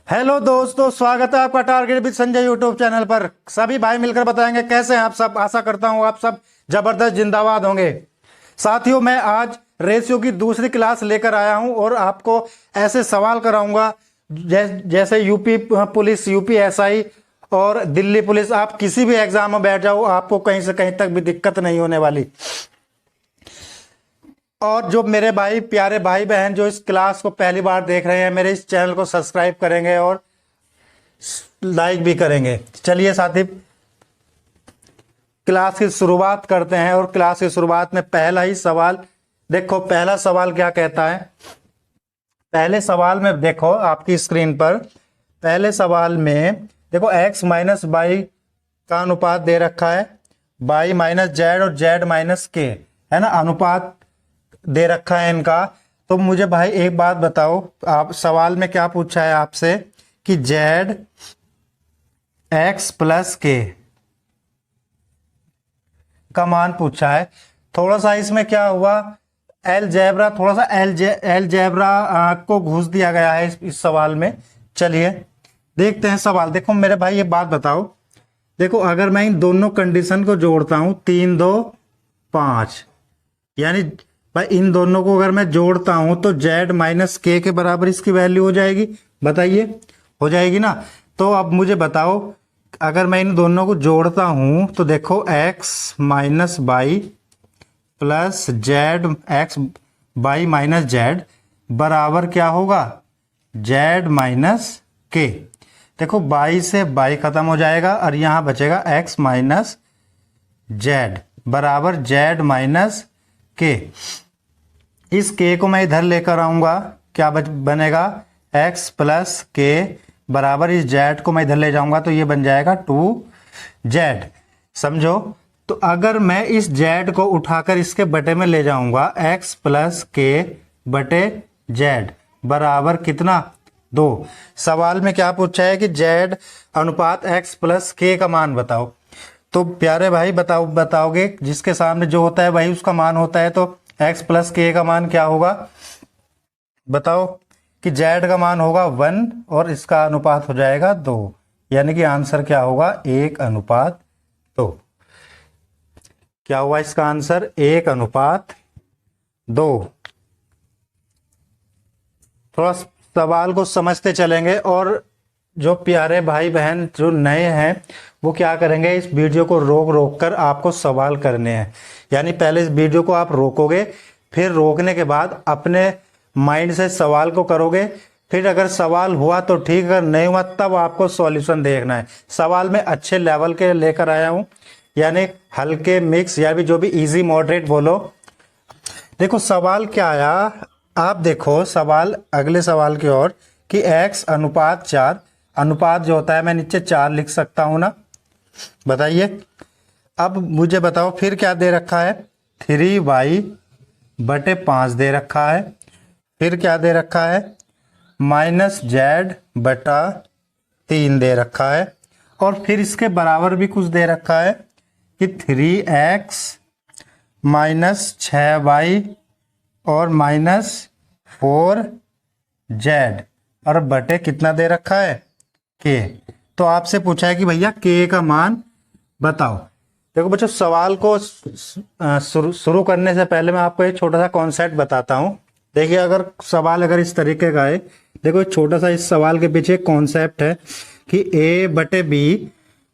Hello दोस्तों, स्वागत है आपका target with Sanjay YouTube channel पर। सभी भाई मिलकर बताएंगे कैसे हैं आप सब। आशा करता हूं आप सब जबरदस्त जिंदाबाद होंगे। साथियों, मैं आज रेशियो की दूसरी क्लास लेकर आया हूं और आपको ऐसे सवाल कराऊंगा जैसे यूपी पुलिस, यूपी एसआई और दिल्ली पुलिस, आप किसी भी एग्जाम में बैठ जाओ, आपको कहीं से कहीं तक भी दिक्कत नहीं होने वाली। और जो मेरे भाई प्यारे भाई बहन जो इस क्लास को पहली बार देख रहे हैं, मेरे इस चैनल को सब्सक्राइब करेंगे और लाइक भी करेंगे। चलिए साथी, क्लास की शुरुआत करते हैं। और क्लास की शुरुआत में पहला ही सवाल देखो। पहला सवाल क्या कहता है? पहले सवाल में देखो आपकी स्क्रीन पर, पहले सवाल में देखो x माइनस बाई का अनुपात दे रखा है, बाई माइनस जेड और जेड माइनस के, है ना, अनुपात दे रखा है इनका। तो मुझे भाई एक बात बताओ, आप सवाल में क्या पूछा है आपसे कि जेड एक्स प्लस के का मान पूछा है। थोड़ा सा इसमें क्या हुआ, एलजेब्रा, थोड़ा सा एलजेब्रा को घुस दिया गया है इस सवाल में। चलिए देखते हैं सवाल। देखो मेरे भाई ये बात बताओ, देखो अगर मैं इन दोनों कंडीशन को जोड़ता हूं 3 2 5, यानी भाई इन दोनों को अगर मैं जोड़ता हूं तो z माइनस के बराबर इसकी वैल्यू हो जाएगी। बताइए, हो जाएगी ना। तो अब मुझे बताओ, अगर मैं इन दोनों को जोड़ता हूं तो देखो x minus by plus Z x by minus Z बराबर क्या होगा, z माइनस के। देखो बाई से बाई खत्म हो जाएगा और यहां बचेगा x माइनस जेड बराबर z माइनस के। इस के को मैं इधर लेकर आऊंगा, क्या बनेगा, x प्लस के बराबर इस z को मैं इधर ले जाऊंगा तो ये बन जाएगा 2z। समझो, तो अगर मैं इस z को उठाकर इसके बटे में ले जाऊंगा, x प्लस के बटे z बराबर कितना, 2। सवाल में क्या पूछा है कि z अनुपात x प्लस के का मान बताओ। तो प्यारे भाई बताओगे, जिसके सामने जो होता है वही उसका मान होता है। तो x प्लस के का मान क्या होगा, बताओ कि z का मान होगा 1 और इसका अनुपात हो जाएगा 2, यानी कि आंसर क्या होगा, 1:2। क्या हुआ इसका आंसर, 1:2। थोड़ा सवाल को समझते चलेंगे और जो प्यारे भाई बहन जो नए हैं वो क्या करेंगे, इस वीडियो को रोक कर आपको सवाल करने हैं। यानी पहले इस वीडियो को आप रोकोगे, फिर रोकने के बाद अपने माइंड से सवाल को करोगे। फिर अगर सवाल हुआ तो ठीक, अगर नहीं हुआ तब आपको सॉल्यूशन देखना है। सवाल में अच्छे लेवल के लेकर आया हूं, यानी हल्के मिक्स, या भी जो भी इजी मॉडरेट बोलो। देखो सवाल क्या आया, आप देखो सवाल, अगले सवाल की ओर कि x अनुपात 4, अनुपात जो होता है मैं नीचे 4 लिख सकता हूं ना। बताइए, अब मुझे बताओ फिर क्या दे रखा है, 3y बटे 5 दे रखा है। फिर क्या दे रखा है, माइनस जेड बटा 3 दे रखा है। और फिर इसके बराबर भी कुछ दे रखा है कि 3x माइनस 6y और माइनस 4z और बटे कितना दे रखा है, के। तो आपसे पूछा है कि भैया के का मान बताओ। देखो बच्चों, सवाल को शुरू करने से पहले मैं आपको एक छोटा सा कॉन्सेप्ट बताता हूं। देखिए, अगर सवाल अगर इस तरीके का है, देखो एक छोटा सा इस सवाल के पीछे कॉन्सेप्ट है कि a बटे b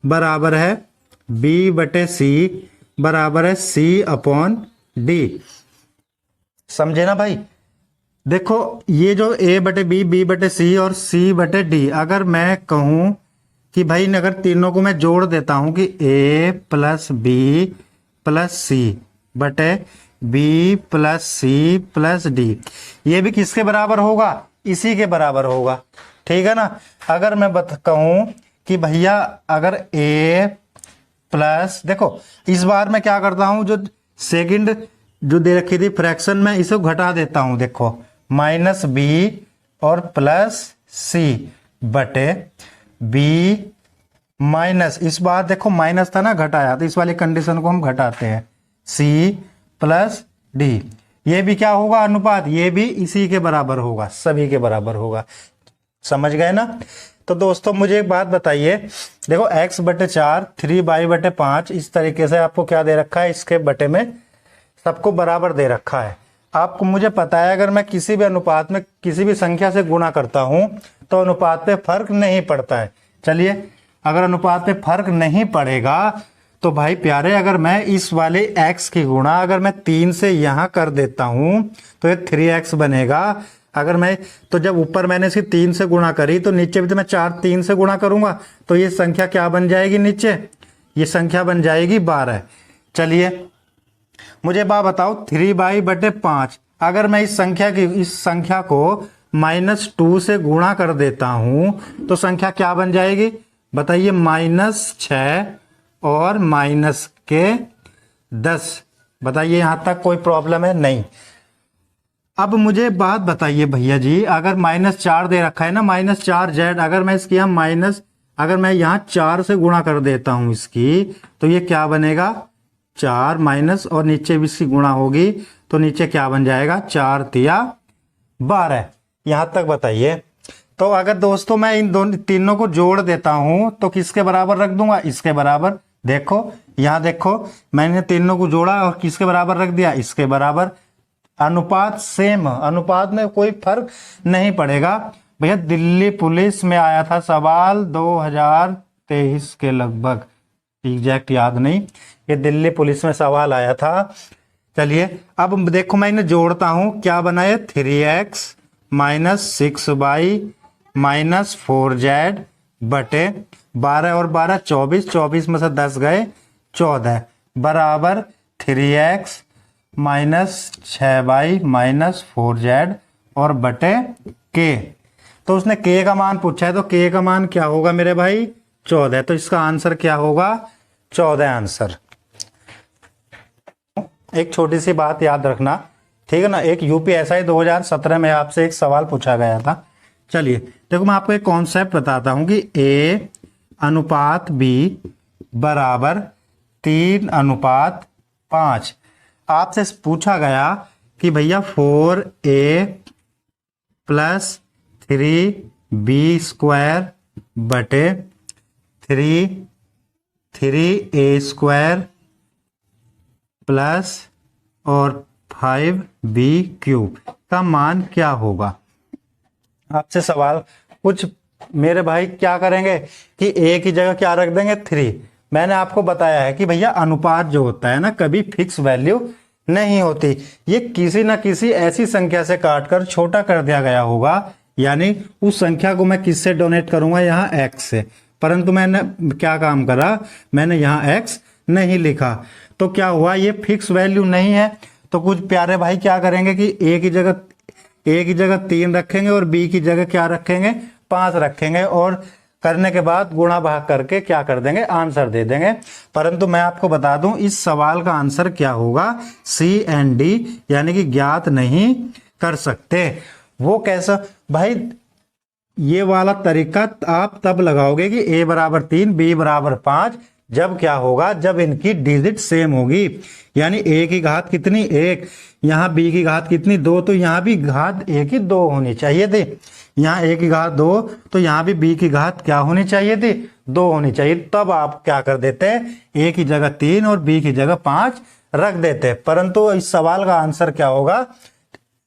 बराबर है b बटे c बराबर है c अपॉन d। समझे ना भाई। देखो ये जो a बटे b, b बटे c और c बटे d, अगर मैं कहूं कि भाई अगर तीनों को मैं जोड़ देता हूं कि a plus B plus C बटे b plus C plus D, ये भी किसके बराबर होगा, इसी के बराबर होगा। ठीक है ना। अगर मैं कहूं कि भैया अगर a प्लस, देखो इस बार मैं क्या करता हूं, जो सेकंड जो दे रखी थी फ्रैक्शन में, इसे घटा देता हूं। देखो माइनस बी और प्लस सी बटे बी माइनस, इस बार देखो माइनस था ना, घटाया, तो इस वाली कंडीशन को हम घटाते हैं, सी प्लस डी। ये भी क्या होगा अनुपात, ये भी इसी के बराबर होगा, सभी के बराबर होगा। समझ गए ना। तो दोस्तों मुझे एक बात बताइए, देखो x बटे 4, 3y बटे 5, इस तरीके से आपको क्या दे रखा है, इसके बटे में सबको बराबर दे रखा है। आपको मुझे पता है अगर मैं किसी भी अनुपात में किसी भी संख्या से गुणा करता हूं तो अनुपात पे फर्क नहीं पड़ता है। चलिए, अगर अनुपात पे फर्क नहीं पड़ेगा तो भाई प्यारे, अगर मैं इस वाले x की गुणा अगर मैं 3 से यहां कर देता हूं तो ये 3x बनेगा। अगर मैं तो जब ऊपर मैंने इसकी 3 से गुणा करी तो नीचे भी तो मैं 3 से गुणा करूंगा तो ये संख्या क्या बन जाएगी, नीचे ये संख्या बन जाएगी 12। चलिए मुझे बात बताओ, 3y बटे 5 अगर मैं इस संख्या को -2 से गुणा कर देता हूं तो संख्या क्या बन जाएगी बताइए, -6 और -10। बताइए यहां तक कोई प्रॉब्लम है? नहीं। अब मुझे बात बताइए भैया जी, अगर -4 दे रखा है ना, -4z, अगर मैं इसकी अगर मैं यहाँ 4 से गुणा कर देता हूं इसकी तो ये क्या बनेगा, 4 माइनस और नीचे भी इसकी गुणा होगी तो नीचे क्या बन जाएगा, 4 तिया 12। यहां तक बताइए। तो अगर दोस्तों मैं इन तीनों को जोड़ देता हूं तो किसके बराबर रख दूंगा, इसके बराबर। देखो यहां देखो, मैंने तीनों को जोड़ा और किसके बराबर रख दिया, इसके बराबर। अनुपात सेम, अनुपात में कोई फर्क नहीं पड़ेगा। भैया दिल्ली पुलिस में आया था सवाल 2023 के लगभग, एग्जैक्ट याद नहीं, ये दिल्ली पुलिस में सवाल आया था। चलिए अब देखो मैं इन्हें जोड़ता हूं, क्या बना है, 3x minus 6y minus 4z बटे 12 और 12 24, 24 में से 10 गए 14 बराबर 3x minus 6y minus 4z और बटे k। तो उसने k का मान पूछा है तो k का मान क्या होगा मेरे भाई, 14। तो इसका आंसर क्या होगा, 14 आंसर। एक छोटी सी बात याद रखना, ठीक है ना, एक यूपीएसआई 2017 में आपसे एक सवाल पूछा गया था। चलिए देखो मैं आपको एक कॉन्सेप्ट बताता हूं कि a अनुपात b बराबर 3:5। आपसे पूछा गया कि भैया 4a प्लस 3b स्क्वायर बटे 3a स्क्वायर प्लस और 5b क्यूब का मान क्या होगा। आपसे सवाल कुछ मेरे भाई क्या करेंगे कि a की जगह क्या रख देंगे, 3। मैंने आपको बताया है कि भैया अनुपात जो होता है ना कभी फिक्स वैल्यू नहीं होती, ये किसी ना किसी ऐसी संख्या से काटकर छोटा कर दिया गया होगा, यानी उस संख्या को मैं किससे डोनेट करूंगा, यहाँ x से। परंतु मैंने क्या काम करा, मैंने यहाँ x नहीं लिखा तो क्या हुआ, ये फिक्स वैल्यू नहीं है। तो कुछ प्यारे भाई क्या करेंगे कि a की जगह 3 रखेंगे और b की जगह क्या रखेंगे, 5 रखेंगे और करने के बाद गुणा भाग करके क्या कर देंगे, आंसर दे देंगे। परंतु मैं आपको बता दूं इस सवाल का आंसर क्या होगा, सी एंड डी, यानी कि ज्ञात नहीं कर सकते। वो कैसा भाई, ये वाला तरीका आप तब लगाओगे कि a बराबर 3 b बराबर 5, जब क्या होगा, जब इनकी डिजिट सेम होगी, यानी a की घात कितनी 1, यहाँ b की घात कितनी 2, तो यहाँ भी घात a की 2 होनी चाहिए थी। यहाँ a की घात 2 तो यहाँ भी b की घात क्या होनी चाहिए थी, 2 होनी चाहिए। तब आप क्या कर देते हैं, a की जगह 3 और b की जगह 5 रख देते हैं। परंतु इस सवाल का आंसर क्या होगा,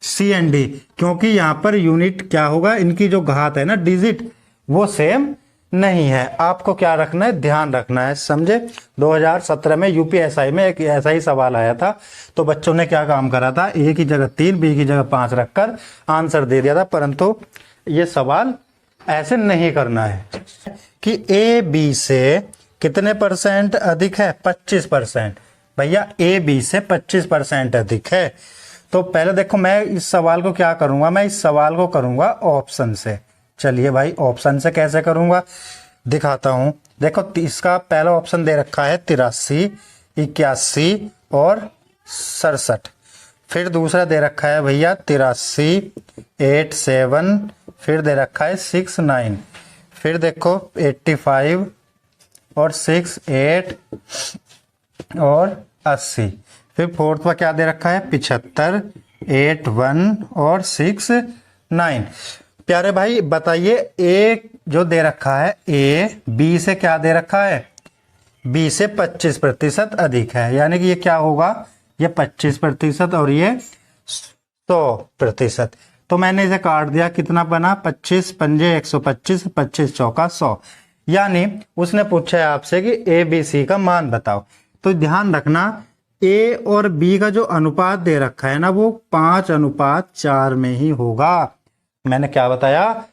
सी एंड डी, क्योंकि यहाँ पर यूनिट क्या होगा, इनकी जो घात है ना डिजिट वो सेम नहीं है। आपको क्या रखना है, ध्यान रखना है, समझे। 2017 में यूपीएसआई में एक ऐसा ही सवाल आया था, तो बच्चों ने क्या काम करा था, a की जगह 3 b की जगह 5 रखकर आंसर दे दिया था। परंतु ये सवाल ऐसे नहीं करना है कि a b से कितने % अधिक है, 25%। भैया a b से 25% अधिक है। तो पहले देखो मैं इस सवाल को क्या करूंगा, मैं इस सवाल को करूंगा ऑप्शन से। चलिए भाई ऑप्शन से कैसे करूंगा दिखाता हूं। देखो इसका पहला ऑप्शन दे रखा है 83, 81 और 67। फिर दूसरा दे रखा है भैया 83, 87, फिर दे रखा है 69, फिर देखो 85 और 68 और 80। फिर फोर्थ में क्या दे रखा है 75, 81 और 69। प्यारे भाई बताइए, ए जो दे रखा है ए बी से क्या दे रखा है, बी से 25% अधिक है, यानी कि ये क्या होगा, ये 25% और ये 100%। तो मैंने इसे काट दिया, कितना बना, 25 पंजे 125, 25 चौका 100। यानी उसने पूछा है आपसे कि ए बी सी का मान बताओ। तो ध्यान रखना, ए और बी का जो अनुपात दे रखा है ना, वो 5:4 में ही होगा। मैंने क्या बताया,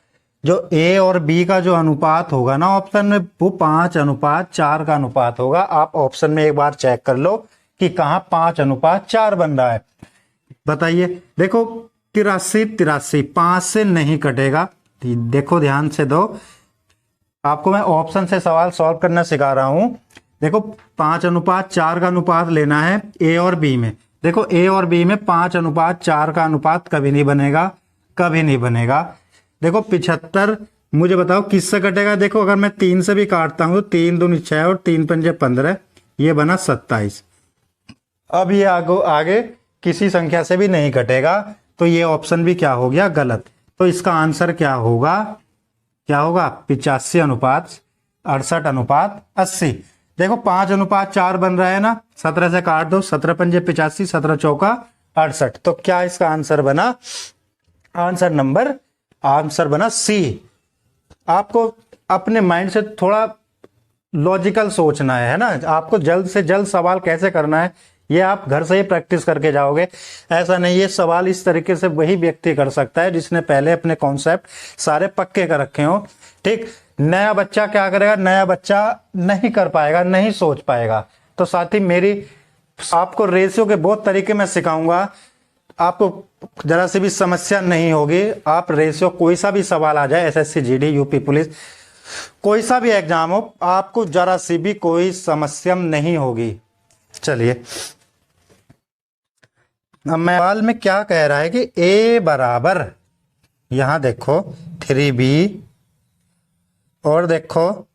जो ए और बी का जो अनुपात होगा ना ऑप्शन में, वो 5:4 का अनुपात होगा। आप ऑप्शन में एक बार चेक कर लो कि कहाँ 5:4 बन रहा है। बताइए, देखो 83 5 से नहीं कटेगा। देखो ध्यान से दो, आपको मैं ऑप्शन से सवाल सॉल्व करना सिखा रहा हूं। देखो 5:4 का अनुपात लेना है ए और बी में। देखो ए और बी में 5:4 का अनुपात कभी नहीं बनेगा, कभी नहीं बनेगा। देखो 75 मुझे बताओ किससे कटेगा। देखो अगर मैं 3 से भी काटता हूं तो 3 दूनी 6 और 3 पंजे 15, ये बना 27। अब ये आगे किसी संख्या से भी नहीं कटेगा, तो ये ऑप्शन भी क्या हो गया, गलत। तो इसका आंसर क्या होगा, क्या होगा, 85:68:80। देखो 5:4 बन रहा है ना, 17 से काट दो, 17 पंजे 85, 17 चौका 68। तो क्या इसका आंसर बना, आंसर बना सी। आपको अपने माइंड से थोड़ा लॉजिकल सोचना है ना, आपको जल्द से जल्द सवाल कैसे करना है, ये आप घर से ही प्रैक्टिस करके जाओगे। ऐसा नहीं, ये सवाल इस तरीके से वही व्यक्ति कर सकता है जिसने पहले अपने कॉन्सेप्ट सारे पक्के कर रखे हो। ठीक, नया बच्चा क्या करेगा, नया बच्चा नहीं कर पाएगा, नहीं सोच पाएगा। तो साथ ही आपको रेशियो के बहुत तरीके मैं सिखाऊंगा, आपको जरा सी भी समस्या नहीं होगी। आप रेशियो कोई सा भी सवाल आ जाए, एसएससी जीडी यूपी पुलिस कोई सा भी एग्जाम हो, आपको जरा सी भी कोई समस्या नहीं होगी। चलिए, अब मैं सवाल में क्या कह रहा है कि a बराबर, यहां देखो 3b और देखो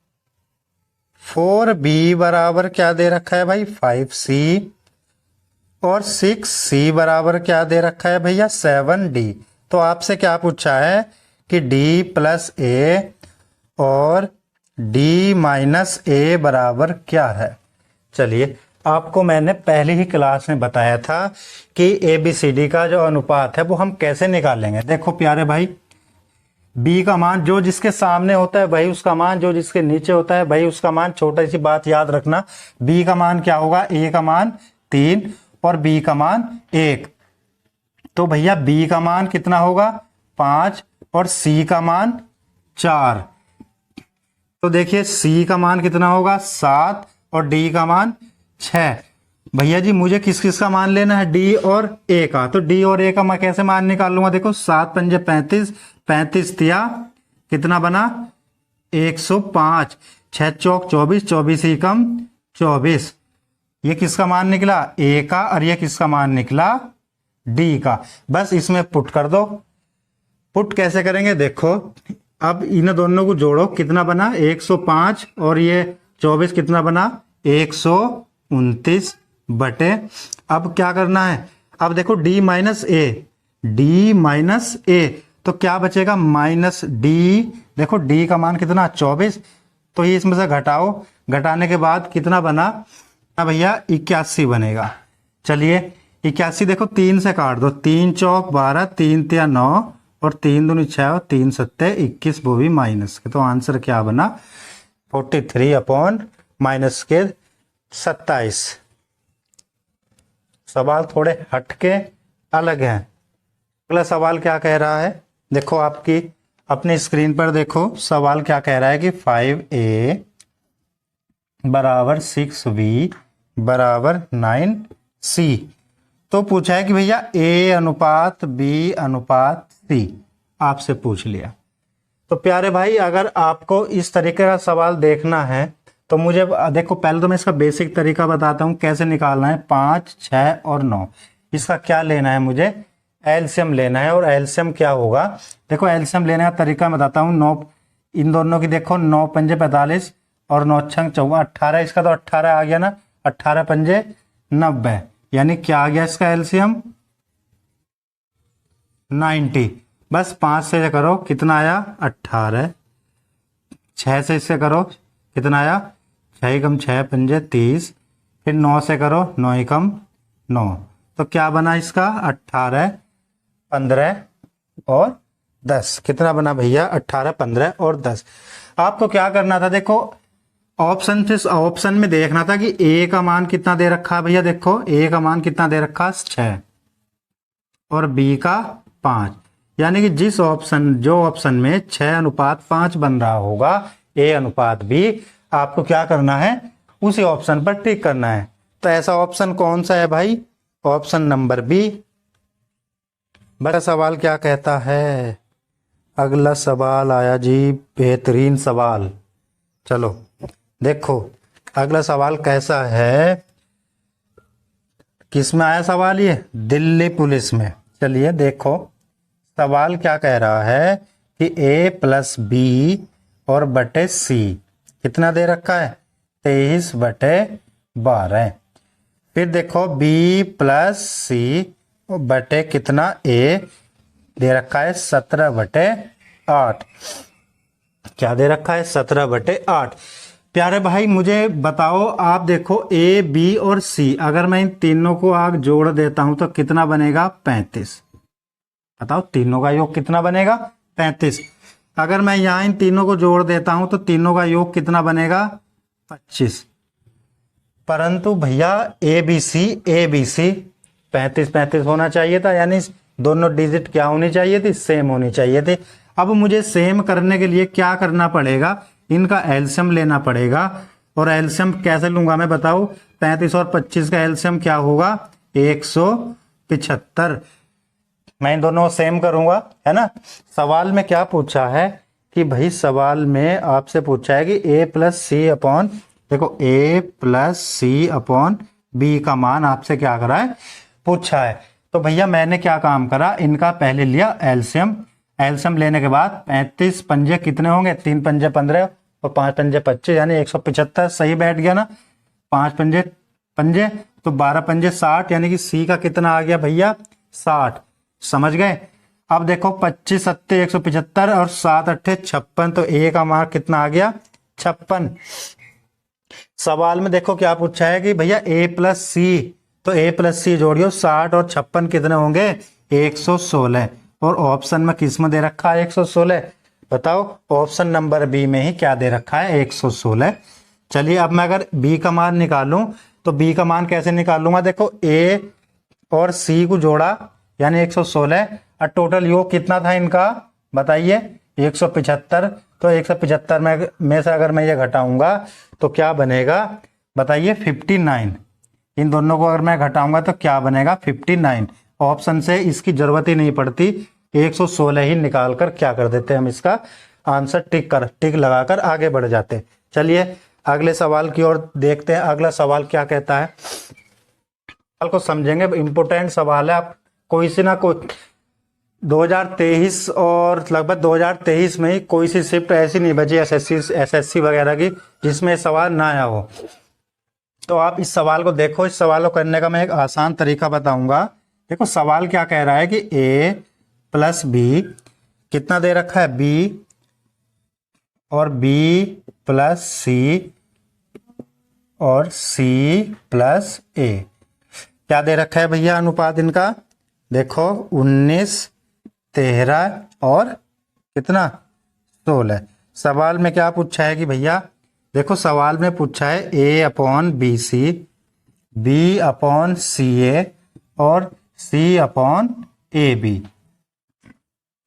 4b बराबर क्या दे रखा है भाई, 5c और 6c बराबर क्या दे रखा है भैया, 7d। तो आपसे क्या पूछा है कि d + a और d - a बराबर क्या है। चलिए, आपको मैंने पहली ही क्लास में बताया था कि ABCD का जो अनुपात है वो हम कैसे निकालेंगे। देखो प्यारे भाई, B का मान जो जिसके सामने होता है वही उसका मान, जो जिसके नीचे होता है वही उसका मान। छोटी सी बात याद रखना, B का मान क्या होगा, A का मान 3 और B का मान 1। तो भैया B का मान कितना होगा, 5 और C का मान 4। तो देखिए C का मान कितना होगा, 7 और D का मान 6। भैया जी मुझे किस किस का मान लेना है, D और A का। तो D और A का मैं कैसे मान निकाल लूंगा, देखो 7 पंजे 35, 35 तिया कितना बना 105, 6 चौक 24, 24 एकम 24। ये किसका मान निकला, A का, और ये किसका मान निकला, D का। बस इसमें पुट कर दो। पुट कैसे करेंगे, देखो अब इन दोनों को जोड़ो, कितना बना 105 और ये 24 कितना बना 129 बटे। अब क्या करना है, अब देखो D - A, तो क्या बचेगा -D। देखो D का मान कितना 24, तो ये इसमें से घटाओ, घटाने के बाद कितना बना भैया 81 बनेगा। चलिए 81 देखो 3 से काट दो, 3 चौक 12, 3 तिया 9 और 3 दूनी 6 और 3 सत्ते 21, वो भी माइनस के। तो आंसर क्या बना 43/-27। सवाल थोड़े हटके अलग हैं। अगला सवाल क्या कह रहा है, देखो आपकी अपनी स्क्रीन पर देखो, सवाल क्या कह रहा है कि 5a = 6b = 9c। तो पूछा है कि भैया A/B/C, आपसे पूछ लिया। तो प्यारे भाई अगर आपको इस तरीके का सवाल देखना है तो मुझे देखो, पहले तो मैं इसका बेसिक तरीका बताता हूँ कैसे निकालना है। 5, 6 और 9, इसका क्या लेना है, मुझे एलसीएम लेना है। और एलसीएम क्या होगा, देखो एलसीएम लेने का तरीका मैं बताता हूँ। 9 इन दोनों की देखो, 9 पंजे 45 और 9 छंग 14, 18। इसका तो 18 आ गया ना, 18 पंजे 90, यानी क्या आ गया इसका एलसीएम 90। बस 5 से करो कितना आया 18, 6 से इससे करो कितना आया 6 कम 6 पंजे 30, फिर 9 से करो 9 कम 9, तो क्या बना इसका 18, 15 और 10। कितना बना भैया 18, 15 और 10। आपको क्या करना था, देखो ऑप्शन में देखना था कि ए का मान कितना दे रखा है भैया। देखो ए का मान कितना दे रखा है 6 और बी का 5, यानी कि जो ऑप्शन में 6:5 बन रहा होगा ए अनुपात बी, आपको क्या करना है उसी ऑप्शन पर टिक करना है। तो ऐसा ऑप्शन कौन सा है भाई, ऑप्शन नंबर बी। बड़ा सवाल क्या कहता है, अगला सवाल आया जी, बेहतरीन सवाल। चलो देखो अगला सवाल कैसा है, किस में आया सवाल, ये दिल्ली पुलिस में। चलिए देखो सवाल क्या कह रहा है कि ए प्लस बी और बटे सी कितना दे रखा है 23/12। फिर देखो बी प्लस सी बटे कितना ए दे रखा है 17/8। क्या दे रखा है 17/8। प्यारे भाई मुझे बताओ, आप देखो ए बी और सी, अगर मैं इन तीनों को आग जोड़ देता हूं तो कितना बनेगा 35। बताओ तीनों का योग कितना बनेगा 35। अगर मैं यहां इन तीनों को जोड़ देता हूं तो तीनों का योग कितना बनेगा 25। परंतु भैया ए बी सी 35 होना चाहिए था, यानी दोनों डिजिट क्या होनी चाहिए थी, सेम होनी चाहिए थी। अब मुझे सेम करने के लिए क्या करना पड़ेगा, इनका एलसीएम लेना पड़ेगा। और एलसीएम कैसे लूंगा मैं, बताओ 35 और 25 का एलसीएम क्या होगा 175। मैं इन दोनों को सेम करूंगा, है ना। सवाल में क्या पूछा है कि भाई, सवाल में आपसे पूछा है कि ए प्लस सी अपॉन, देखो ए प्लस सी अपॉन बी का मान आपसे क्या करा है पूछा है। तो भैया मैंने क्या काम करा, इनका पहले लिया एलसीएम। एलसीएम लेने के बाद 35 पंजे कितने होंगे, 3 पंजे 15 और 5 पंजे 25, यानी 175 सही बैठ गया ना। 5 पंजे पंजे तो 12 पंजे 60, यानी कि सी का कितना आ गया भैया 60। समझ गए। अब देखो 25 सत्ते 175 और 7 अट्ठे 56, तो ए का मार्क कितना आ गया 56। सवाल में देखो क्या पूछा है कि भैया ए प्लस सी, तो ए प्लस सी जोड़ियो 60 और 56 कितने होंगे 116। और ऑप्शन में किस में दे रखा है 116, बताओ ऑप्शन नंबर बी में ही क्या दे रखा है 116। चलिए अब मैं अगर बी का मान निकालूं तो बी का मान कैसे निकालूंगा, देखो ए और सी को जोड़ा यानी 116 और टोटल योग कितना था इनका बताइए 175। तो 175 में से अगर मैं ये घटाऊंगा तो क्या बनेगा बताइए 59। इन दोनों को अगर मैं घटाऊंगा तो क्या बनेगा 59। ऑप्शन से इसकी जरूरत ही नहीं पड़ती, 116 ही निकाल कर क्या कर देते हम इसका आंसर टिक लगाकर आगे बढ़ जाते। चलिए अगले सवाल की ओर देखते हैं। अगला सवाल क्या कहता है, सवाल को समझेंगे, इंपोर्टेंट सवाल है। आप कोई सी ना कोई 2023 और लगभग 2023 में ही कोई सी शिफ्ट ऐसी नहीं बची एसएससी वगैरह की जिसमें सवाल ना आया हो। तो आप इस सवाल को देखो। इस सवाल को करने का मैं एक आसान तरीका बताऊंगा। देखो सवाल क्या कह रहा है कि ए प्लस बी कितना दे रखा है बी और बी प्लस सी और सी प्लस ए। क्या दे रखा है भैया अनुपात इनका, देखो 19, 13 और कितना 16। सवाल में क्या पूछा है कि भैया देखो सवाल में पूछा है A upon B C, B upon C A और सी अपॉन ए बी।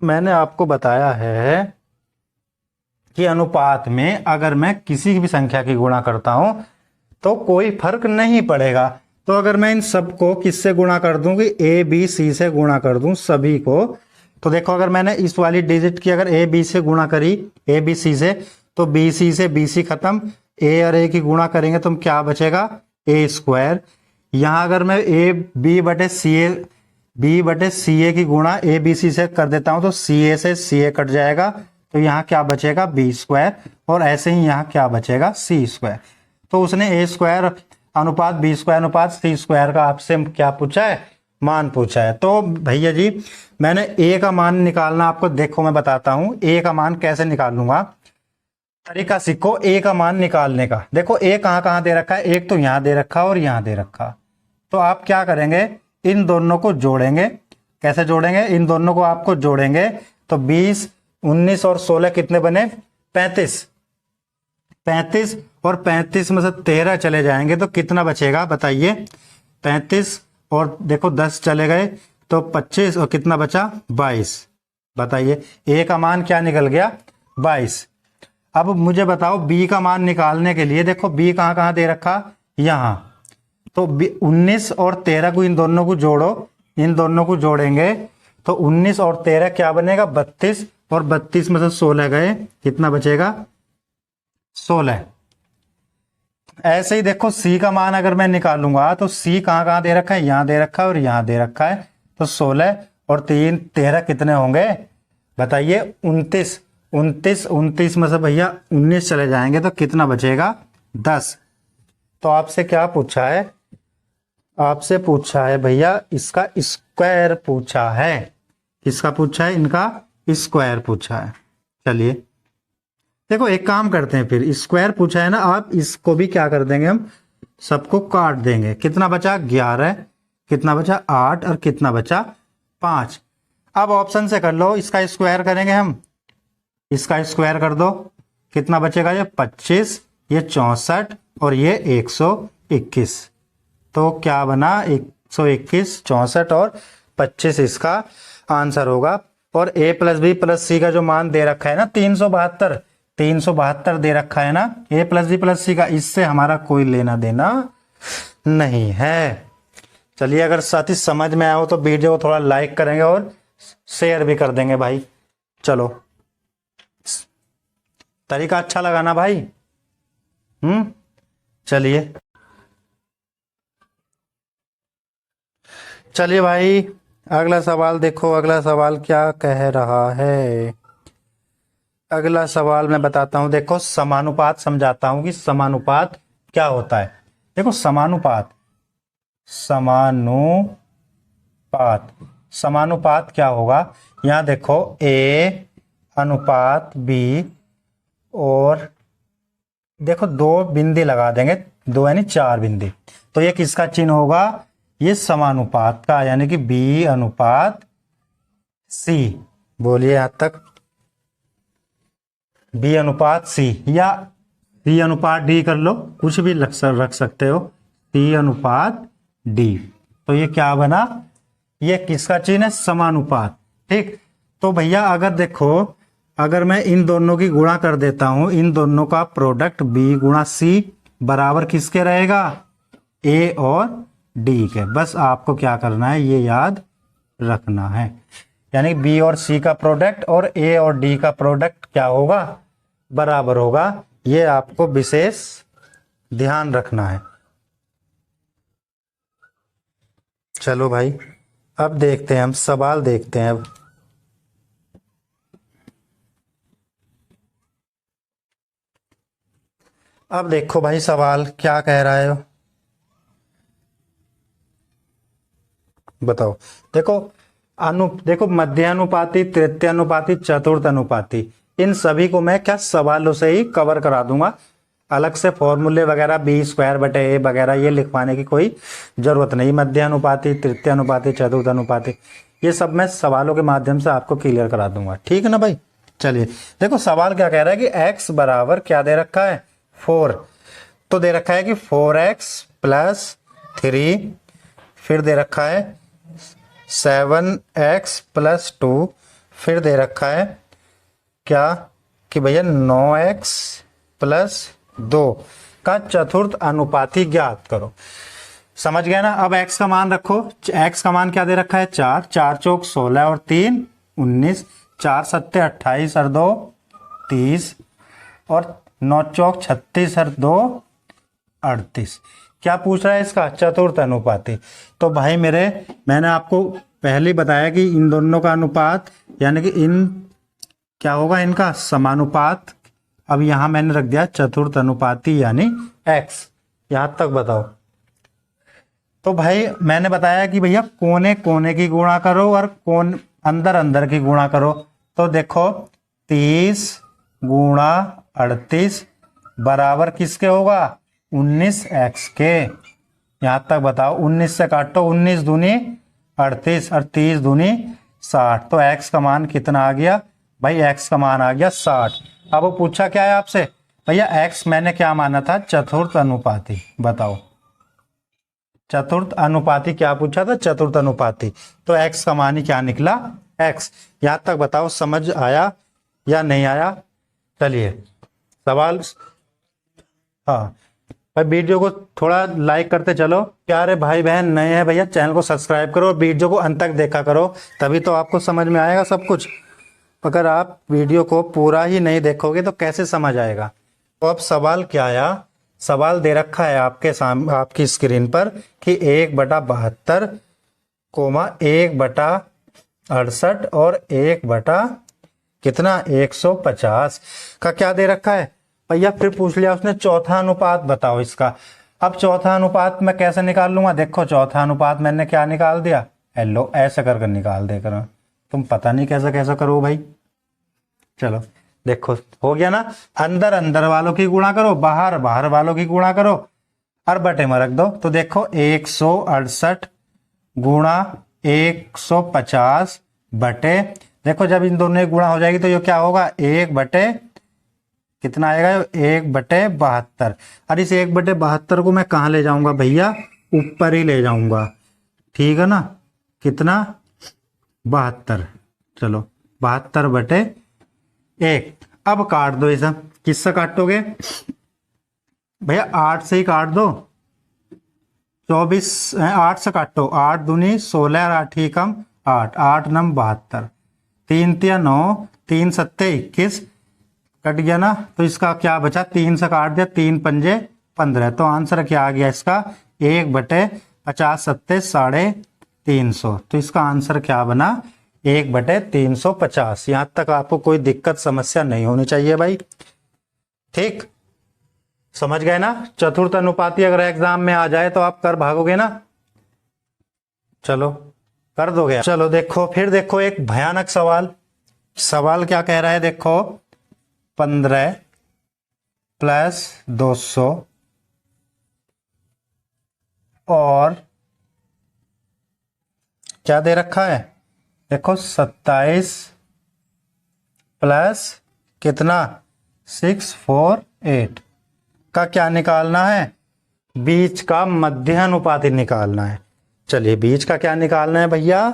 मैंने आपको बताया है कि अनुपात में अगर मैं किसी भी संख्या की गुणा करता हूं तो कोई फर्क नहीं पड़ेगा। तो अगर मैं इन सबको किससे गुणा कर दूं कि ए बी सी से गुणा कर दूं सभी को, तो देखो अगर मैंने इस वाली डिजिट की अगर ए बी से गुणा करी ए बी सी से, तो बी सी से बी सी खत्म, ए और ए की गुणा करेंगे तो क्या बचेगा ए स्क्वायर। यहां अगर मैं ए बी बटे सी ए की गुणा ए बी सी से कर देता हूं तो सी ए से सी ए कट जाएगा, तो यहाँ क्या बचेगा बी स्क्वायर। और ऐसे ही यहाँ क्या बचेगा सी स्क्वायर। तो उसने ए स्क्वायर अनुपात बी स्क्वायर अनुपात सी स्क्वायर का आपसे क्या पूछा है मान पूछा है। तो भैया जी मैंने ए का मान निकालना आपको, देखो मैं बताता हूं ए का मान कैसे निकालूंगा। तरीका सीखो ए का मान निकालने का। देखो ए कहाँ कहाँ दे रखा है, एक तो यहां दे रखा और यहां दे रखा। तो आप क्या करेंगे, इन दोनों को जोड़ेंगे। कैसे जोड़ेंगे, इन दोनों को आपको जोड़ेंगे तो 20, 19 और 16 कितने बने, 35। 35 और 35 में से 13 चले जाएंगे तो कितना बचेगा बताइए। 35 और देखो 10 चले गए तो 25 और कितना बचा, 22। बताइए ए का मान क्या निकल गया, 22। अब मुझे बताओ बी का मान निकालने के लिए, देखो बी कहाँ कहाँ दे रखा, यहां। तो 19 और 13 को, इन दोनों को जोड़ो, इन दोनों को जोड़ेंगे तो 19 और 13 क्या बनेगा, 32। और 32 में से 16 गए, कितना बचेगा, 16। ऐसे ही देखो सी का मान अगर मैं निकालूंगा तो सी कहाँ कहाँ दे रखा है, यहां दे रखा है और यहां दे रखा है। तो 16 और 3 13 कितने होंगे बताइए, 29। 29 में से भैया 19 चले जाएंगे तो कितना बचेगा, 10। तो आपसे क्या पूछा है, आपसे पूछा है भैया इसका स्क्वायर पूछा है। किसका पूछा है, इनका स्क्वायर पूछा है। चलिए देखो एक काम करते हैं, फिर स्क्वायर पूछा है ना, आप इसको भी क्या कर देंगे, हम सबको काट देंगे। कितना बचा, 11, कितना बचा, 8 और कितना बचा, 5। अब ऑप्शन से कर लो, इसका स्क्वायर करेंगे हम, इसका स्क्वायर कर दो, कितना बचेगा, ये 25, ये 64 और ये 121। तो क्या बना, 121, 64 और 25 इसका आंसर होगा। और a प्लस बी प्लस सी का जो मान दे रखा है ना, 372 दे रखा है ना, a प्लस बी प्लस सी का, इससे हमारा कोई लेना देना नहीं है। चलिए अगर साथी समझ में आया हो तो वीडियो को थोड़ा लाइक करेंगे और शेयर भी कर देंगे भाई। चलो तरीका अच्छा लगा ना भाई, चलिए चलिए भाई अगला सवाल देखो, अगला सवाल क्या कह रहा है। अगला सवाल मैं बताता हूं, देखो समानुपात समझाता हूं कि समानुपात क्या होता है। देखो समानुपात, समानुपात क्या होगा, यहां देखो ए अनुपात बी, और देखो 2 बिंदी लगा देंगे, 2 यानी 4 बिंदी। तो ये किसका चिन्ह होगा, ये समानुपात का, यानी कि बी अनुपात सी। बोलिए यहां तक, बी अनुपात सी, या सी अनुपात डी कर लो, कुछ भी रख सकते हो, सी अनुपात डी। तो ये क्या बना, ये किसका चिन्ह है, समानुपात। ठीक, तो भैया अगर देखो, अगर मैं इन दोनों की गुणा कर देता हूं, इन दोनों का प्रोडक्ट बी गुणा सी बराबर किसके रहेगा, ए और डी के। बस आपको क्या करना है, ये याद रखना है, यानी बी और सी का प्रोडक्ट और ए और डी का प्रोडक्ट क्या होगा, बराबर होगा। ये आपको विशेष ध्यान रखना है। चलो भाई अब देखते हैं, हम सवाल देखते हैं। अब देखो भाई सवाल क्या कह रहा है, बताओ। देखो मध्यानुपाती, तृतीयानुपाती, चतुर्थ अनुपाती, इन सभी को मैं क्या सवालों से ही कवर करा दूंगा। अलग से फॉर्मूले वगैरह बी स्क्वायर बटे ए वगैरह ये लिखवाने की कोई जरूरत नहीं। मध्यानुपाती, तृतीयानुपाती, चतुर्थ अनुपाती, ये सब मैं सवालों के माध्यम से आपको क्लियर करा दूंगा। ठीक है ना भाई। चलिए देखो सवाल क्या कह रहा है कि x बराबर क्या दे रखा है, 4। तो दे रखा है कि 4x प्लस 3, फिर दे रखा है 7x प्लस 2, फिर दे रखा है क्या कि भैया 9x प्लस 2 का चतुर्थ अनुपाती ज्ञात करो। समझ गए ना। अब x का मान रखो, x का मान क्या दे रखा है, 4, 4 चौक 16 और 3 19, 4 सत्ते 28 और 2 30, और 9 चौक 36 और 2 38। क्या पूछ रहा है इसका, चतुर्थ अनुपाती। तो भाई मेरे, मैंने आपको पहले ही बताया कि इन दोनों का अनुपात, यानी कि इन क्या होगा, इनका समानुपात। अब यहां मैंने रख दिया चतुर्थ अनुपाती यानी x। यहां तक बताओ। तो भाई मैंने बताया कि भैया कोने कोने की गुणा करो और कोन अंदर अंदर की गुणा करो। तो देखो 30 गुणा 38 बराबर किसके होगा, 19x के। यहां तक बताओ, 19 से काटो, 19 दूनी 38 और 30 दूनी 60। तो x का मान कितना आ गया भाई, x का मान आ गया 60। अब वो पूछा क्या है आपसे, भैया x मैंने क्या माना था, चतुर्थ अनुपाती। बताओ चतुर्थ अनुपाती क्या पूछा था, चतुर्थ अनुपाती। तो x का मान ही क्या निकला, x। यहां तक बताओ समझ आया या नहीं आया। चलिए सवाल, हाँ भाई वीडियो को थोड़ा लाइक करते चलो, प्यारे भाई बहन नए हैं भैया चैनल को सब्सक्राइब करो, वीडियो को अंत तक देखा करो, तभी तो आपको समझ में आएगा सब कुछ। अगर आप वीडियो को पूरा ही नहीं देखोगे तो कैसे समझ आएगा। तो अब सवाल क्या आया, सवाल दे रखा है आपके सामने आपकी स्क्रीन पर कि 1/72 कोमा 1/68 और 1 कितना 150 का क्या दे रखा है भैया। फिर पूछ लिया उसने चौथा अनुपात बताओ इसका। अब चौथा अनुपात मैं कैसे निकाल लूंगा, देखो चौथा अनुपात मैंने क्या निकाल दिया, लो ऐसे कर निकाल दे कर। तुम पता नहीं कैसा कैसा करो भाई। चलो देखो हो गया ना, अंदर अंदर वालों की गुणा करो, बाहर बाहर वालों की गुणा करो और बटे में रख दो। तो देखो 168 गुणा 150 बटे, देखो जब इन दोनों की गुणा हो जाएगी तो ये क्या होगा, 1 बटे कितना आएगा, 1/72। और इस 1/72 को मैं कहाँ ले जाऊंगा भैया, ऊपर ही ले जाऊंगा, ठीक है ना। कितना 72, चलो 72/1। अब काट दो इसे, किससे काटोगे भैया, 8 से ही काट दो। 24 8 से काटो, 8 दूनी 16 और 8 ही कम 8, 8 9 72, 3 तिया 9, 3 सत्ते 21, कट गया ना। तो इसका क्या बचा, 3 से काट दिया, 3 पंजे 15। तो आंसर क्या आ गया इसका, 1/50 सत्ते 350। तो इसका आंसर क्या बना, 1/350। यहां तक आपको कोई दिक्कत समस्या नहीं होनी चाहिए भाई, ठीक समझ गए ना। चतुर्थ अनुपाती अगर एग्जाम में आ जाए तो आप कर भागोगे ना, चलो कर दोगे। चलो देखो फिर देखो एक भयानक सवाल, सवाल क्या कह रहा है देखो, 15 + 200 और क्या दे रखा है, देखो 27 प्लस कितना 648 का क्या निकालना है, बीच का मध्यानुपाती निकालना है। चलिए बीच का क्या निकालना है भैया,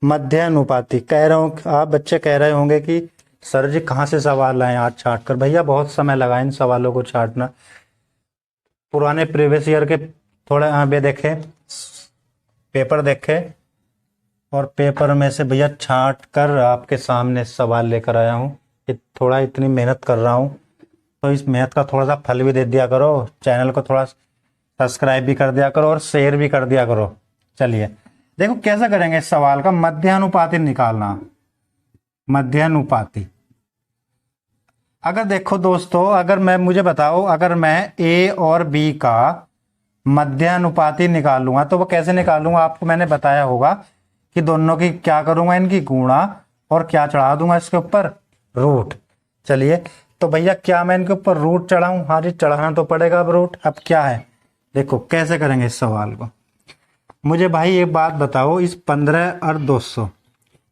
मध्यानुपाती। कह रहा हूं आप बच्चे कह रहे होंगे कि सर जी कहाँ से सवाल लाए आज छाट कर, भैया बहुत समय लगा इन सवालों को छाटना। पुराने प्रीवियस ईयर के थोड़े वे देखे, पेपर देखे और पेपर में से भैया छाट कर आपके सामने सवाल लेकर आया हूँ। थोड़ा इतनी मेहनत कर रहा हूँ तो इस मेहनत का थोड़ा सा फल भी दे दिया करो, चैनल को थोड़ा सब्सक्राइब भी कर दिया करो और शेयर भी कर दिया करो। चलिए देखो कैसा करेंगे इस सवाल का, मध्यानुपाती निकालना, मध्यानुपाती। अगर देखो दोस्तों, अगर मैं मुझे बताओ, अगर मैं ए और बी का मध्यानुपाती निकालूंगा तो वो कैसे निकालूंगा, आपको मैंने बताया होगा कि दोनों की क्या करूंगा, इनकी गुणा और क्या चढ़ा दूंगा इसके ऊपर, रूट। चलिए तो भैया क्या मैं इनके ऊपर रूट चढ़ाऊं, हाँ जी चढ़ाना तो पड़ेगा अब रूट। अब क्या है देखो कैसे करेंगे इस सवाल को, मुझे भाई एक बात बताओ, इस 15 और 200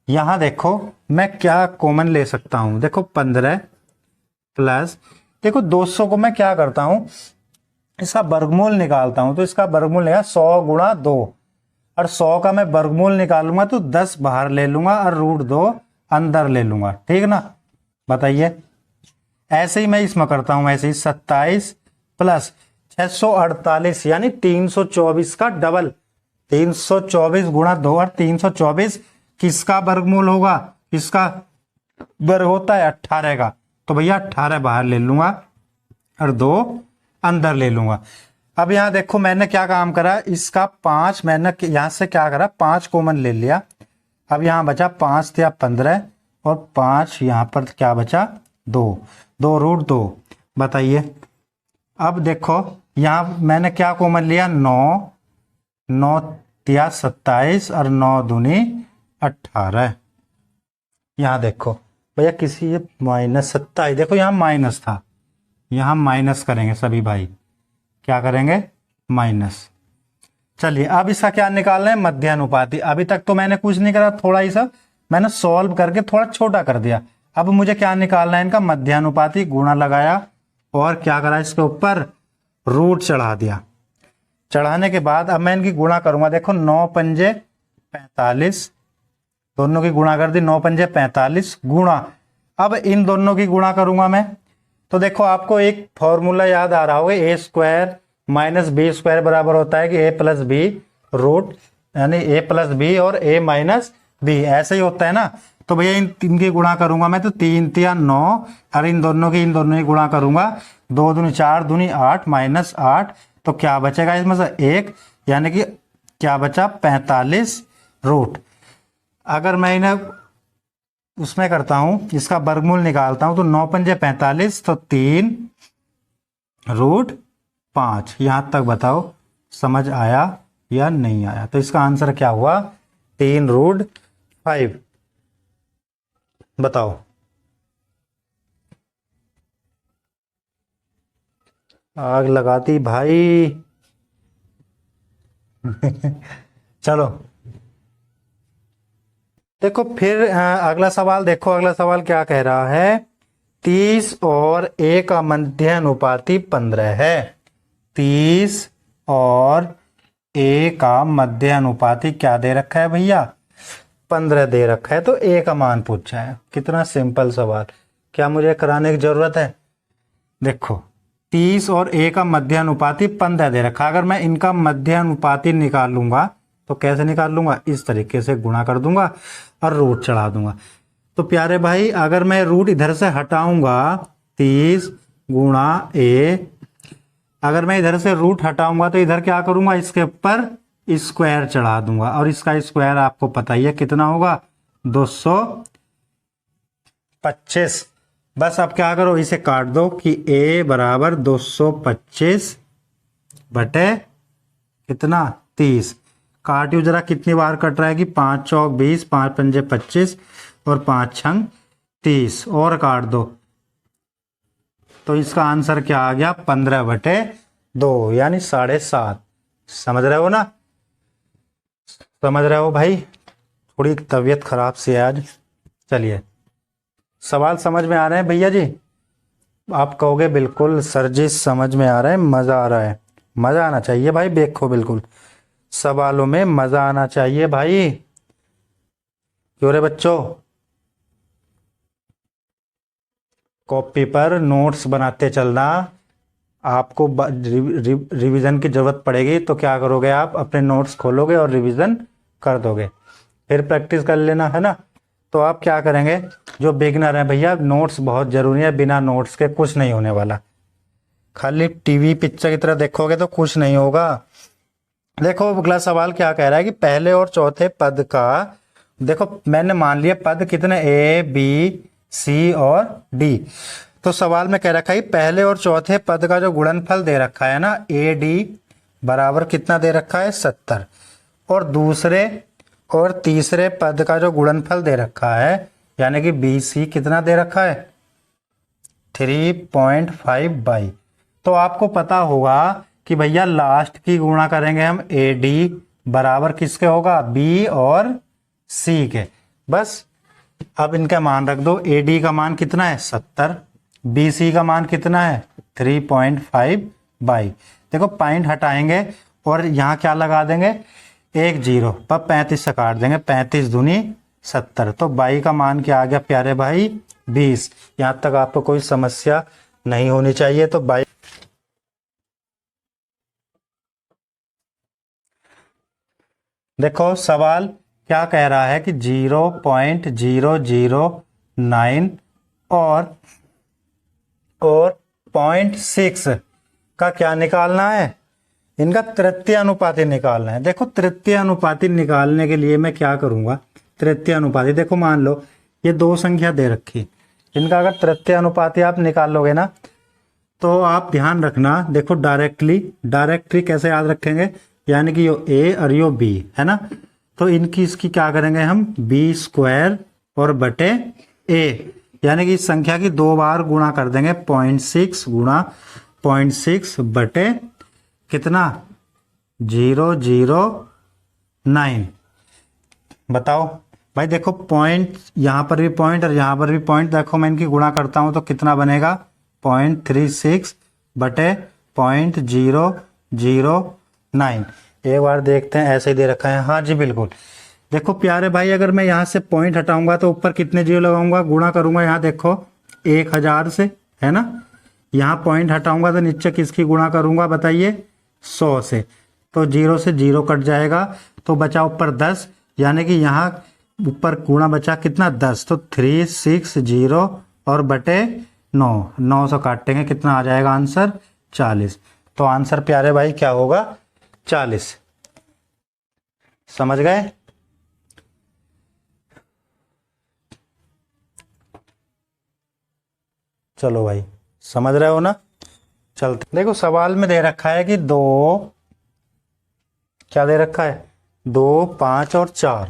यहां देखो मैं क्या कॉमन ले सकता हूं। देखो 15 प्लस, देखो 200 को मैं क्या करता हूं, इसका वर्गमूल निकालता हूं। तो इसका वर्गमूल निकाल 100 गुणा 2, और 100 का मैं वर्गमूल निकालूंगा तो 10 बाहर ले लूंगा और √2 अंदर ले लूंगा, ठीक ना। बताइए ऐसे ही मैं इसमें करता हूं, ऐसे ही 27 प्लस 648 यानी 324 का डबल, 324 गुणा 2 और 324 किसका वर्गमूल होगा, इसका वर्ग होता है 18 का। तो भैया 18 बाहर ले लूंगा और 2 अंदर ले लूंगा। अब यहां देखो मैंने क्या काम करा, इसका 5 मैंने यहां से क्या करा, 5 कॉमन ले लिया। अब यहां बचा 5 × 15 और 5 यहां पर क्या बचा 2, 2 √2। बताइए अब देखो यहां मैंने क्या कॉमन लिया, 9 9 तिया 27 और 9 दूनी 18। यहाँ देखो भैया किसी ये -27, देखो यहाँ माइनस था, यहाँ माइनस करेंगे सभी भाई, क्या करेंगे माइनस। चलिए अब इसका क्या निकालना है, मध्यानुपाती। अभी तक तो मैंने कुछ नहीं करा, थोड़ा ही सा मैंने सॉल्व करके थोड़ा छोटा कर दिया। अब मुझे क्या निकालना है, इनका मध्यानुपाती। गुणा लगाया और क्या करा, इसके ऊपर रूट चढ़ा दिया। चढ़ाने के बाद अब मैं इनकी गुणा करूंगा। देखो 9 पंजे 45, दोनों की गुणा कर दी, 9 पंजे 45 गुणा। अब इन दोनों की गुणा करूंगा मैं, तो देखो आपको एक फॉर्मूला याद आ रहा होगा, ए स्क्वायर माइनस बी स्क्वायर बराबर होता है कि ए प्लस बी रूट, यानी ए प्लस बी और ए माइनस बी, ऐसे ही होता है ना। तो भैया इन तीन की गुणा करूंगा मैं, तो 3 तिया 9 और इन दोनों की गुणा करूंगा, 2 दूनी 4 दूनी 8 माइनस 8, तो क्या बचेगा इसमें से 1, यानी कि क्या बचा 45 रूट। अगर मैं इन्हें उसमें करता हूं, इसका वर्गमूल निकालता हूं, तो 9 पंजे 45, तो 3 रूट 5। यहां तक बताओ समझ आया या नहीं आया। तो इसका आंसर क्या हुआ, 3 रूट 5। बताओ आग लगाती भाई। चलो देखो फिर अगला सवाल देखो, अगला सवाल क्या कह रहा है, 30 और a का मध्यानुपाती 15 है। 30 और a का मध्यानुपाती क्या दे रखा है भैया, 15 दे रखा है। तो a का मान पूछा है। कितना सिंपल सवाल, क्या मुझे कराने की जरूरत है। देखो 30 और a का मध्यानुपाती 15 दे रखा है। अगर मैं इनका मध्यानुपाती निकालूंगा तो कैसे निकाल लूंगा, इस तरीके से गुणा कर दूंगा और रूट चढ़ा दूंगा। तो प्यारे भाई अगर मैं रूट इधर से हटाऊंगा, 30 गुणा a, अगर मैं इधर से रूट हटाऊंगा तो इधर क्या करूंगा, इसके ऊपर स्क्वायर चढ़ा दूंगा, और इसका स्क्वायर आपको पता ही है कितना होगा, 225। बस अब क्या करो, इसे काट दो कि a बराबर 225 बटे कितना 30। काटियो जरा कितनी बार कट रहा है कि 5 चौक 20, 5 पंजे 25 और 5 छंग 30, और काट दो। तो इसका आंसर क्या आ गया, 15 बटे 2, यानी 7.5। समझ रहे हो ना, समझ रहे हो भाई। थोड़ी तबीयत खराब सी है आज। चलिए सवाल समझ में आ रहे हैं भैया जी। आप कहोगे बिल्कुल सर जी समझ में आ रहा है, मजा आ रहा है। मजा आना चाहिए भाई, देखो बिल्कुल सवालों में मजा आना चाहिए भाई। क्यों रे बच्चों, कॉपी पर नोट्स बनाते चलना। आपको रिवीजन की जरूरत पड़ेगी तो क्या करोगे, आप अपने नोट्स खोलोगे और रिवीजन कर दोगे, फिर प्रैक्टिस कर लेना, है ना। तो आप क्या करेंगे, जो बिगनर है भैया, नोट्स बहुत जरूरी है, बिना नोट्स के कुछ नहीं होने वाला। खाली टीवी पिक्चर की तरह देखोगे तो कुछ नहीं होगा। देखो अगला सवाल क्या कह रहा है कि पहले और चौथे पद का, देखो मैंने मान लिया पद कितने, ए बी सी और डी। तो सवाल में कह रखा है कि पहले और चौथे पद का जो गुणनफल दे रखा है ना, ए डी बराबर कितना दे रखा है 70, और दूसरे और तीसरे पद का जो गुणनफल दे रखा है यानी कि बी सी कितना दे रखा है 3.5/। तो आपको पता होगा कि भैया लास्ट की गुणा करेंगे हम, ए डी बराबर किसके होगा, बी और सी के। बस अब इनका मान रख दो, ए डी का मान कितना है 70, बी सी का मान कितना है 3.5/। देखो पॉइंट हटाएंगे और यहाँ क्या लगा देंगे, एक जीरो पर 35 से काट देंगे, 35 दूनी 70, तो बाई का मान क्या आ गया प्यारे भाई 20। यहाँ तक आपको कोई समस्या नहीं होनी चाहिए। तो बाई, देखो सवाल क्या कह रहा है कि 0.009 और 0.6 का क्या निकालना है, इनका तृतीय अनुपाती निकालना है। देखो तृतीय अनुपाती निकालने के लिए मैं क्या करूंगा, तृतीय अनुपाती देखो मान लो ये दो संख्या दे रखी, इनका अगर तृतीय अनुपाती आप निकालोगे ना तो आप ध्यान रखना, देखो डायरेक्टली कैसे याद रखेंगे, यानी कि यो a और यो b है ना, तो इनकी इसकी क्या करेंगे हम b स्क्वायर और बटे a, यानी कि इस संख्या की 2 बार गुणा कर देंगे 0.6 गुणा 0.6 बटे कितना 009। बताओ भाई, देखो पॉइंट यहाँ पर भी पॉइंट और यहाँ पर भी पॉइंट, देखो मैं इनकी गुणा करता हूँ तो कितना बनेगा 0.36 बटे 0.009। एक बार देखते हैं, ऐसे ही दे रखा है। हाँ जी बिल्कुल। देखो प्यारे भाई, अगर मैं यहाँ से पॉइंट हटाऊंगा तो ऊपर कितने जीरो लगाऊंगा, गुणा करूंगा यहाँ देखो 1000 से, है ना। यहाँ पॉइंट हटाऊंगा तो नीचे किसकी गुणा करूंगा बताइए 100 से, तो 0 से 0 कट जाएगा, तो बचा ऊपर 10, यानी कि यहाँ ऊपर गुणा बचा कितना 10, तो 360 और बटे 9 से काटेंगे कितना आ जाएगा आंसर 40। तो आंसर प्यारे भाई क्या होगा 40। समझ गए। चलो भाई समझ रहे हो ना। चलते देखो, सवाल में दे रखा है कि 2, क्या दे रखा है 2, 5 और 4।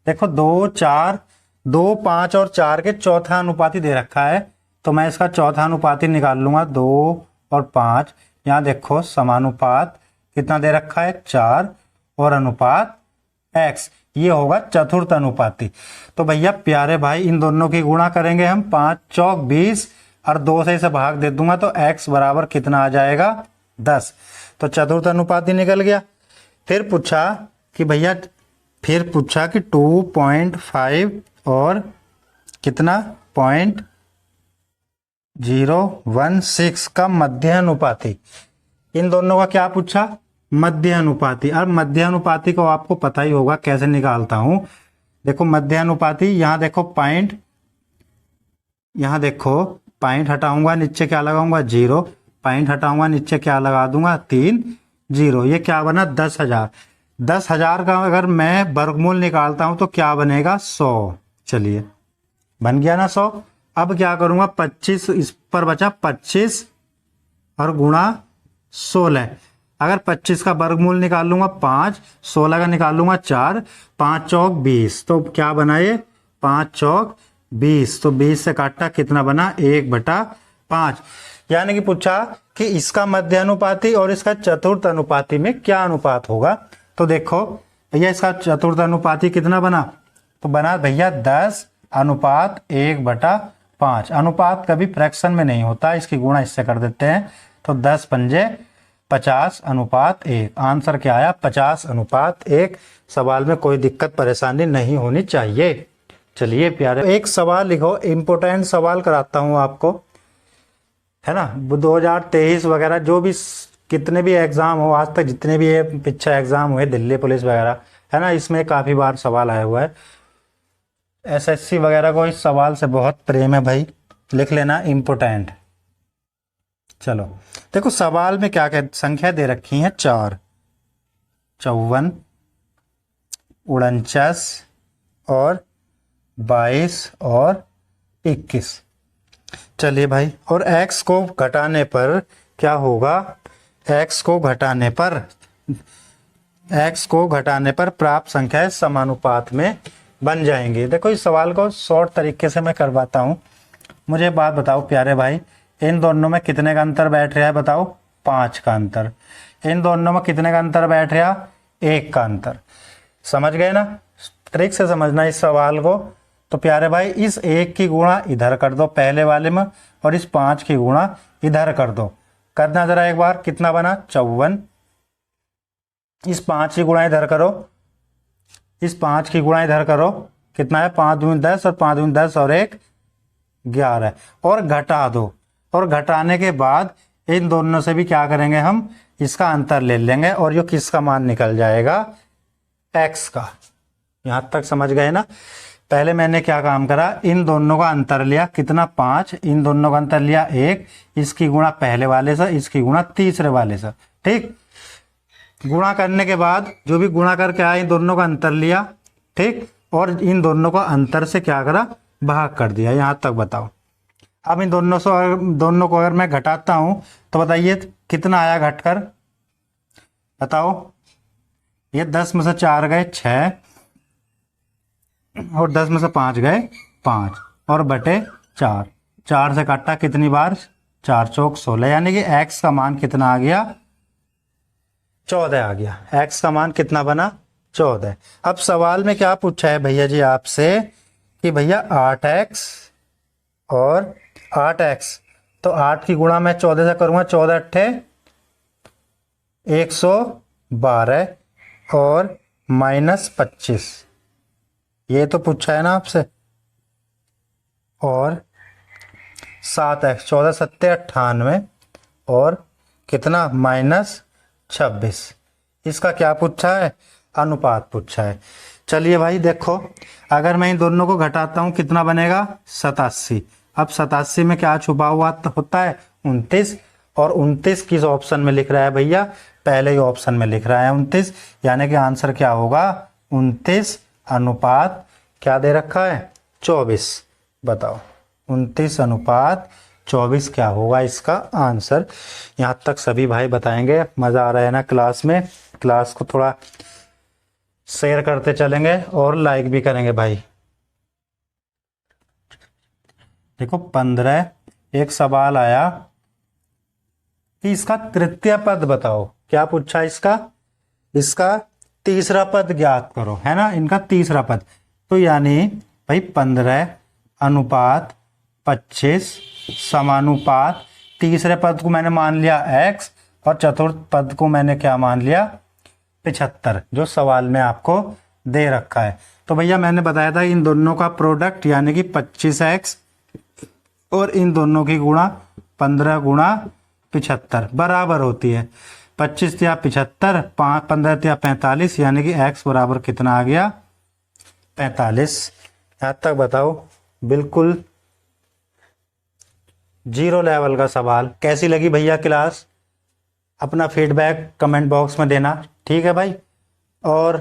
देखो 2, 4, 2, 5 और 4 के चौथा अनुपाती दे रखा है, तो मैं इसका चौथा अनुपाती निकाल लूंगा 2 और 5। यहाँ देखो समानुपात कितना दे रखा है 4 और अनुपात x, ये होगा चतुर्थ अनुपाती। तो भैया प्यारे भाई इन दोनों की गुणा करेंगे हम, 5 चौक 20 और 2 से इसे भाग दे दूंगा तो x बराबर कितना आ जाएगा 10। तो चतुर्थ अनुपाती निकल गया। फिर पूछा कि 2.5 और कितना 0.016 का मध्य अनुपाती। इन दोनों का क्या पूछा मध्य अनुपाती। अब मध्य अनुपाती को आपको पता ही होगा कैसे निकालता हूं। देखो मध्य अनुपाती, यहाँ देखो पॉइंट, यहाँ देखो पॉइंट हटाऊंगा नीचे क्या लगाऊंगा 0, पॉइंट हटाऊंगा नीचे क्या लगा दूंगा 3 0। ये क्या बना 10,000। 10,000 का अगर मैं वर्गमूल निकालता हूं तो क्या बनेगा 100। चलिए बन गया ना 100। अब क्या करूंगा 25, इस पर बचा 25 और गुणा 16। अगर 25 का वर्गमूल निकाल लूंगा 5, 16 का निकाल लूंगा 4, 5 चौक 20, तो क्या बना ये 5 चौक 20, तो 20 से काटा कितना बना 1/5। यानी कि पूछा कि इसका मध्य अनुपाती और इसका चतुर्थ अनुपाती में क्या अनुपात होगा। तो देखो भैया इसका चतुर्थ अनुपाती कितना बना, तो बना भैया 10:1/5। अनुपात कभी फ्रैक्शन में नहीं होता, इसकी गुणा इससे कर देते हैं, तो 10 पंजे 50:1। आंसर क्या आया 50:1। सवाल में कोई दिक्कत परेशानी नहीं होनी चाहिए। चलिए प्यारे, एक सवाल लिखो, इम्पोर्टेंट सवाल कराता हूं आपको, है ना। 2023 वगैरह जो भी कितने भी एग्जाम हो आज तक, जितने भी ये पीछे एग्जाम हुए दिल्ली पुलिस वगैरह, है ना, इसमें काफी बार सवाल आया हुआ है। एसएससी वगैरह को इस सवाल से बहुत प्रेम है भाई, लिख लेना इम्पोर्टेंट। चलो देखो सवाल में क्या क्या संख्या दे रखी है 4, 54, 49 और 22 और 21। चलिए भाई, और x को घटाने पर क्या होगा, x को घटाने पर प्राप्त संख्याएं समानुपात में बन जाएंगी। देखो इस सवाल को शॉर्ट तरीके से मैं करवाता हूं। मुझे बात बताओ प्यारे भाई, इन दोनों में कितने का अंतर बैठ रहा है बताओ 5 का अंतर। इन दोनों में कितने का अंतर बैठ रहा 1 का अंतर। समझ गए ना, ट्रिक से समझना इस सवाल को। तो प्यारे भाई इस 1 की गुणा इधर कर दो पहले वाले में, और इस 5 की गुणा इधर कर दो। करना जरा एक बार, कितना बना 54। इस 5 की गुणा इधर करो, इस 5 की गुणा इधर करो, कितना है 5 दूनी 10 और 5 दूनी 10 और 1 11, और घटा दो। और घटाने के बाद इन दोनों से भी क्या करेंगे हम, इसका अंतर ले लेंगे, और ये किसका मान निकल जाएगा x का। यहां तक समझ गए ना। पहले मैंने क्या काम करा, इन दोनों का अंतर लिया कितना 5, इन दोनों का अंतर लिया 1, इसकी गुणा पहले वाले से, इसकी गुणा तीसरे वाले से। ठीक, गुणा करने के बाद जो भी गुणा करके आया इन दोनों का अंतर लिया, ठीक, और इन दोनों का अंतर से क्या करा भाग कर दिया। यहां तक बताओ। अब इन दोनों को अगर मैं घटाता हूं तो बताइए कितना आया घटकर, बताओ ये 10 में से 4 गए 6 और 10 में से 5 गए 5 और बटे 4। 4 से काटा कितनी बार, 4 चौक 16, यानी कि x का मान कितना आ गया, 14 आ गया। x का मान कितना बना, 14। अब सवाल में क्या पूछा है भैया जी आपसे कि भैया 8x और 8x, तो 8 की गुणा मैं 14 से करूंगा, 14 अट्ठे 112 और -25, ये तो पूछा है ना आपसे। और 7x, 14 सत्ते 98 और कितना -26, इसका क्या पूछा है, अनुपात पूछा है। चलिए भाई देखो, अगर मैं इन दोनों को घटाता हूं कितना बनेगा, 87। अब 87 में क्या छुपा हुआ होता है, 29, और 29 किस ऑप्शन में लिख रहा है भैया, पहले ही ऑप्शन में लिख रहा है 29, यानी कि आंसर क्या होगा 29 अनुपात क्या दे रखा है 24। बताओ 29 अनुपात 24 क्या होगा इसका आंसर। यहाँ तक सभी भाई बताएंगे। मजा आ रहा है ना क्लास में, क्लास को थोड़ा शेयर करते चलेंगे और लाइक भी करेंगे भाई। देखो 15, एक सवाल आया कि इसका तृतीय पद बताओ। क्या पूछा इसका तीसरा पद ज्ञात करो, है ना, इनका तीसरा पद। तो यानी भाई 15 अनुपात 25 समानुपात, तीसरे पद को मैंने मान लिया x और चतुर्थ पद को मैंने क्या मान लिया 75, जो सवाल में आपको दे रखा है। तो भैया मैंने बताया था इन दोनों का प्रोडक्ट यानी कि 25x और इन दोनों की गुणा 15 गुणा 75 बराबर होती है 25 या 75, 15 या 45, यानी कि x बराबर कितना आ गया 45। यहाँ तक बताओ, बिल्कुल जीरो लेवल का सवाल। कैसी लगी भैया क्लास, अपना फीडबैक कमेंट बॉक्स में देना, ठीक है भाई। और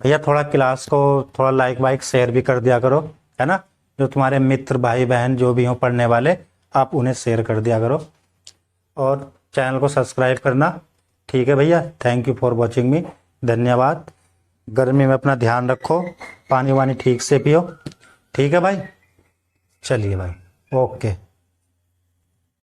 भैया थोड़ा क्लास को थोड़ा लाइक वाइक शेयर भी कर दिया करो, है ना, जो तुम्हारे मित्र भाई बहन जो भी हो पढ़ने वाले, आप उन्हें शेयर कर दिया करो और चैनल को सब्सक्राइब करना, ठीक है भैया। थैंक यू फॉर वॉचिंग मी, धन्यवाद। गर्मी में अपना ध्यान रखो, पानी वानी ठीक से पियो, ठीक है भाई। चलिए भाई, ओके।